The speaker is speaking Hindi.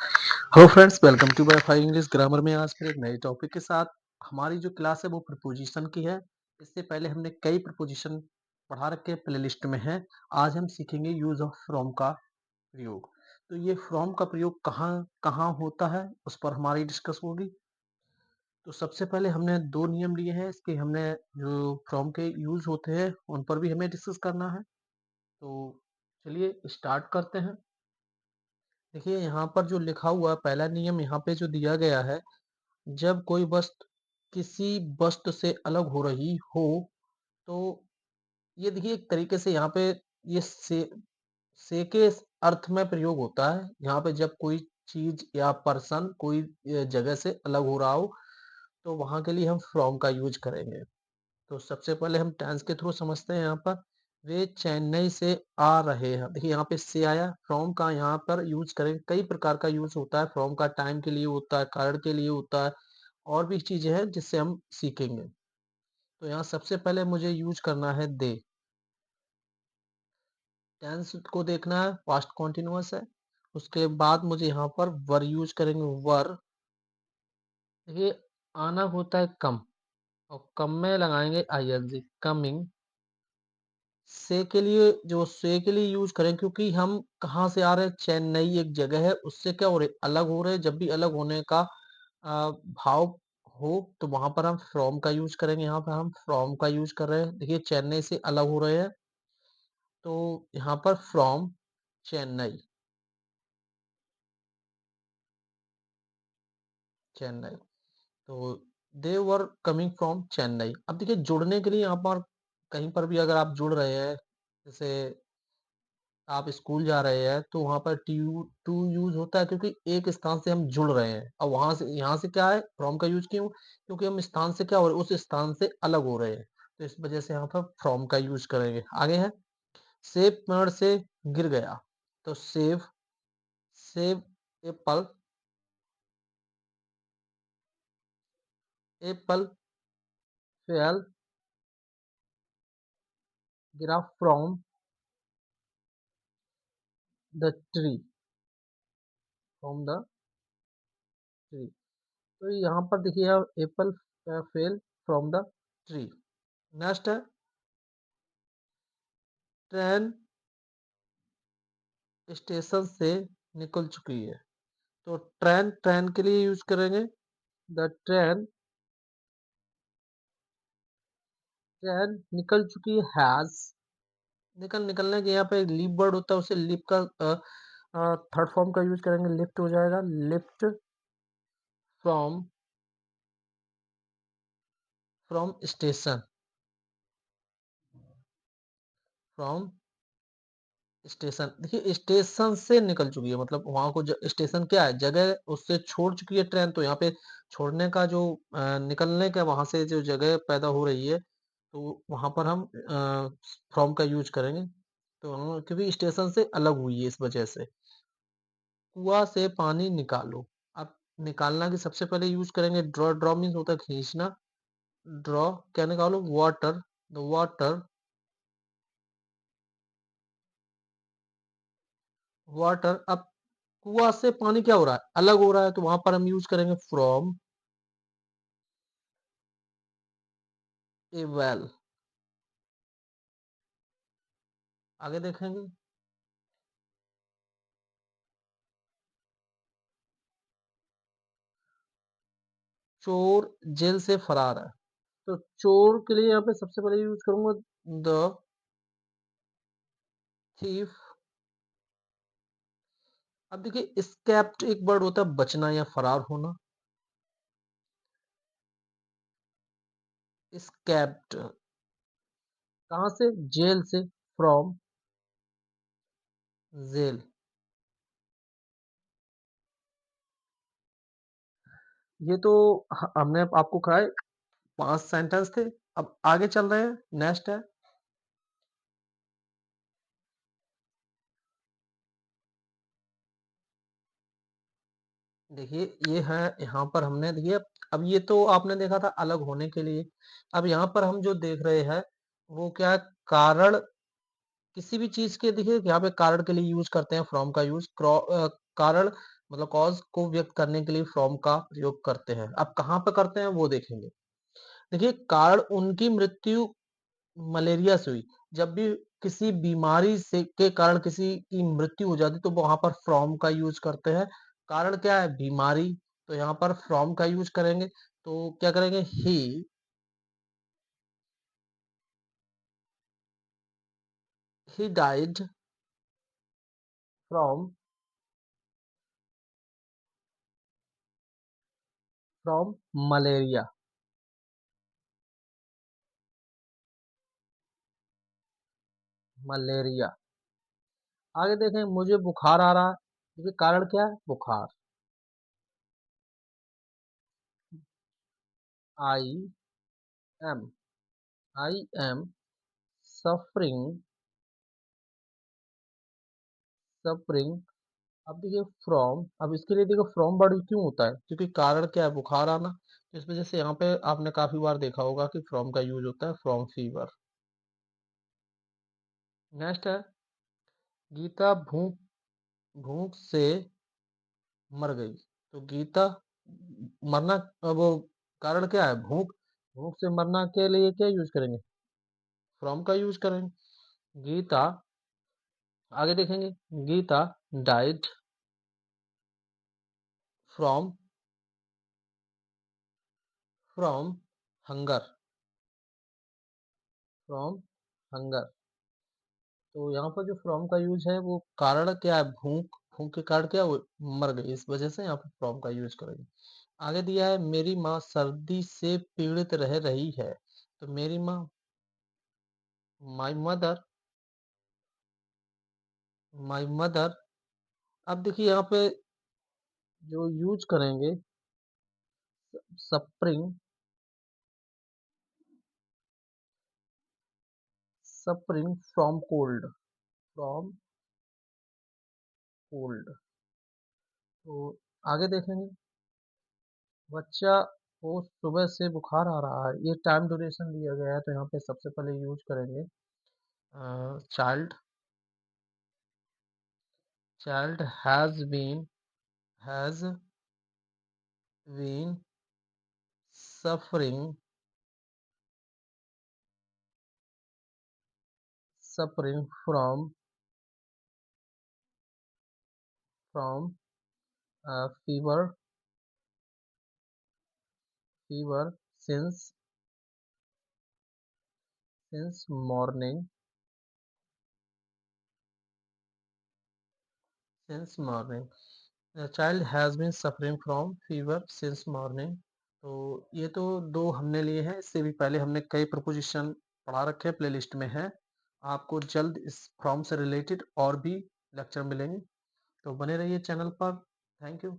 Hello friends, welcome to WiFi English grammar में आज फिर एक नए टॉपिक के साथ। हमारी जो क्लास है वो प्रीपोजिशन की है। इससे पहले हमने कई प्रीपोजिशन पढ़ा रखे प्लेलिस्ट में है। आज हम सीखेंगे यूज ऑफ फ्रॉम का प्रयोग। तो ये फ्रॉम का प्रयोग कहाँ कहाँ होता है उस पर हमारी डिस्कस होगी। तो सबसे पहले हमने दो नियम लिए हैं इसके। हमने जो फ्रॉम के यूज होते हैं उन पर भी हमें डिस्कस करना है। तो चलिए स्टार्ट करते हैं। देखिए यहाँ पर जो लिखा हुआ पहला नियम यहाँ पे जो दिया गया है, जब कोई वस्तु किसी वस्तु से अलग हो रही हो, तो ये देखिए एक तरीके से यहाँ पे ये से के अर्थ में प्रयोग होता है। यहाँ पे जब कोई चीज या पर्सन कोई जगह से अलग हो रहा हो, तो वहां के लिए हम फ्रॉम का यूज करेंगे। तो सबसे पहले हम टेंस के थ्रू समझते हैं। यहाँ पर वे चेन्नई से आ रहे हैं। देखिए यहाँ पे से आया, फ्रॉम का यहाँ पर यूज करेंगे। कई प्रकार का यूज होता है फ्रॉम का। टाइम के लिए होता है, कारण के लिए होता है, और भी चीजें हैं जिससे हम सीखेंगे। तो यहाँ सबसे पहले मुझे यूज करना है दे। टेंस को देखना है, पास्ट कॉन्टिन्यूअस है। उसके बाद मुझे यहाँ पर वर यूज करेंगे। वर, देखिए आना होता है कम, और कम में लगाएंगे आईएनजी, कमिंग। से के लिए, जो से के लिए यूज करें क्योंकि हम कहाँ से आ रहे हैं, चेन्नई एक जगह है, उससे क्या हो रहे, अलग हो रहे हैं। जब भी अलग होने का भाव हो तो वहां पर हम फ्रॉम का यूज करेंगे। यहाँ पर हम फ्रॉम का यूज कर रहे हैं। देखिए चेन्नई से अलग हो रहे हैं, तो यहाँ पर फ्रॉम चेन्नई, चेन्नई। तो दे वर कमिंग फ्रॉम चेन्नई। अब देखिए जुड़ने के लिए यहाँ पर कहीं पर भी अगर आप जुड़ रहे हैं, जैसे आप स्कूल जा रहे हैं, तो वहां पर टू यूज होता है क्योंकि एक स्थान से हम जुड़ रहे हैं। और वहां से यहाँ से क्या है, फ्रॉम का यूज क्यों, क्योंकि हम स्थान से क्या हो रहे हैं, उस स्थान से अलग हो रहे हैं। तो इस वजह से यहाँ पर फ्रॉम का यूज करेंगे। आगे है सेब पेड़ से गिर गया। तो सेब, सेब एप्पल, एप्पल फेल, गिरा from the tree, from the tree. तो यहाँ पर देखिए आप, Apple fell from the tree. Next है ट्रेन स्टेशन से निकल चुकी है। तो ट्रेन, ट्रेन के लिए यूज करेंगे द ट्रेन, ट्रेन निकल चुकी हैज। निकलने के यहाँ पे लीप वर्ड होता है, उसे लीप का थर्ड फॉर्म का यूज करेंगे, लिफ्ट हो जाएगा। Lift from, from station, from station. देखिए स्टेशन से निकल चुकी है, मतलब वहां को स्टेशन क्या है, जगह, उससे छोड़ चुकी है ट्रेन। तो यहाँ पे छोड़ने का जो निकलने का वहां से जो जगह पैदा हो रही है, तो वहां पर हम फ्रॉम का यूज करेंगे। तो क्योंकि स्टेशन से अलग हुई है इस वजह से। कुआं से पानी निकालो। अब निकालना की सबसे पहले यूज करेंगे ड्रॉ। ड्रॉ मीन्स होता है खींचना। ड्रॉ, क्या निकालो, वाटर, द वाटर, वाटर। अब कुआं से पानी क्या हो रहा है, अलग हो रहा है, तो वहां पर हम यूज करेंगे फ्रॉम ए वेल। आगे देखेंगे चोर जेल से फरार है। तो चोर के लिए यहाँ पे सबसे पहले यूज करूंगा द थीफ। अब देखिए स्केप्ड एक वर्ड होता है बचना या फरार होना। स्केप्ड कहाँ से, जेल से, फ्रॉम जेल। ये तो हमने आपको कराए 5 सेंटेंस थे। अब आगे चल रहे हैं, नेक्स्ट है। देखिए ये है, यहाँ पर हमने देखिए, अब ये तो आपने देखा था अलग होने के लिए। अब यहाँ पर हम जो देख रहे हैं वो क्या है, कारण। किसी भी चीज के देखिए यहाँ पे कारण के लिए यूज करते हैं फ्रॉम का यूज। कारण मतलब कॉज़ को व्यक्त करने के लिए फ्रॉम का प्रयोग करते हैं। अब कहाँ पे करते हैं वो देखेंगे। देखिए कारण उनकी मृत्यु मलेरिया से हुई। जब भी किसी बीमारी से के कारण किसी की मृत्यु हो जाती है तो वहाँ पर फ्रॉम का यूज़ करते हैं। कारण क्या है? बीमारी, तो यहाँ पर फ्रॉम का यूज़ करेंगे। तो क्या करेंगे? He died from from malaria. Malaria. आगे देखें मुझे बुखार आ रहा है। देखिए कारण क्या है? बुखार। I am I am suffering suffering. अब देखिए फ्रॉम, अब इसके लिए देखो फ्रॉम वर्ड क्यों होता है? क्योंकि कारण क्या है? बुखार आना। तो इस वजह से यहाँ पे आपने काफी बार देखा होगा कि फ्रॉम का यूज होता है, फ्रॉम फीवर। नेक्स्ट है गीता भूख भूख से मर गई। तो गीता मरना, वो कारण क्या है? भूख। भूख से मरना के लिए क्या यूज करेंगे? फ्रॉम का यूज करेंगे। गीता, आगे देखेंगे, Gita died from from hunger. From hunger. तो यहाँ पर जो फ्रॉम का यूज है वो कारण क्या है? भूख। भूख के कारण क्या? वो मर गई, इस वजह से यहाँ पर फ्रॉम का यूज करेंगे। आगे दिया है मेरी माँ सर्दी से पीड़ित रह रही है। तो मेरी माँ, माई मदर, माई मदर। अब देखिए यहाँ पे जो यूज करेंगे, suffering suffering from cold. From cold. तो आगे देखेंगे बच्चा को सुबह से बुखार आ रहा है। ये टाइम ड्यूरेशन दिया गया है तो यहाँ पे सबसे पहले यूज करेंगे child. Child has been suffering suffering from fever fever since morning since morning. Child has been suffering from fever since morning. तो ये तो दो हमने लिए हैं। इससे भी पहले हमने कई प्रपोजिशन पढ़ा रखे हैं, प्लेलिस्ट में है। आपको जल्द इस फ्रॉम से रिलेटेड और भी लेक्चर मिलेंगे। तो बने रहिए चैनल पर। Thank you.